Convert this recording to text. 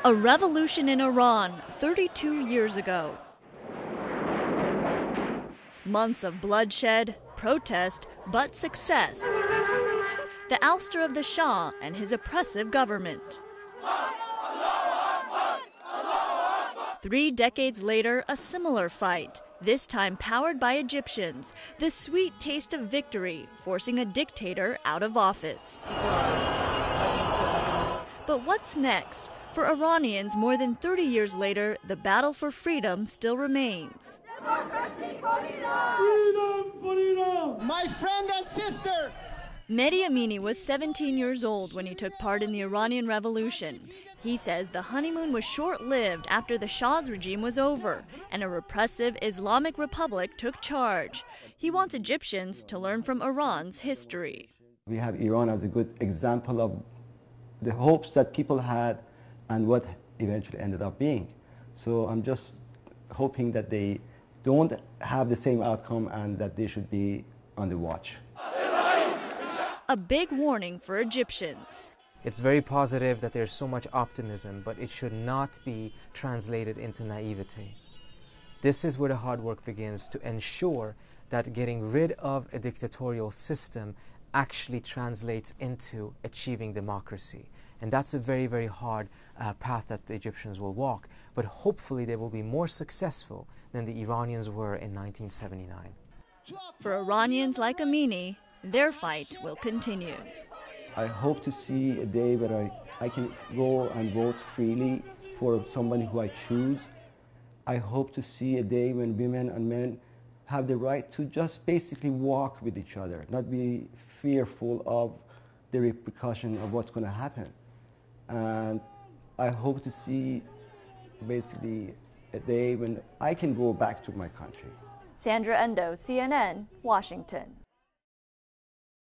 A revolution in Iran 32 years ago. Months of bloodshed, protest, but success. The ouster of the Shah and his oppressive government. 3 decades later, a similar fight, this time powered by Egyptians, the sweet taste of victory, forcing a dictator out of office. But what's next? For Iranians, more than 30 years later, the battle for freedom still remains. Freedom! My friend and sister! Mehdi Amini was 17 years old when he took part in the Iranian Revolution. He says the honeymoon was short-lived after the Shah's regime was over and a repressive Islamic Republic took charge. He wants Egyptians to learn from Iran's history. We have Iran as a good example of the hopes that people had and what eventually ended up being. So I'm just hoping that they don't have the same outcome and that they should be on the watch. A big warning for Egyptians. It's very positive that there's so much optimism, but it should not be translated into naivety. This is where the hard work begins, to ensure that getting rid of a dictatorial system actually translates into achieving democracy. And that's a very, very hard path that the Egyptians will walk. But hopefully they will be more successful than the Iranians were in 1979. For Iranians like Amini, their fight will continue. I hope to see a day where I can go and vote freely for somebody who I choose. I hope to see a day when women and men have the right to just basically walk with each other, not be fearful of the repercussion of what's going to happen. And I hope to see basically a day when I can go back to my country. Sandra Endo, CNN, Washington.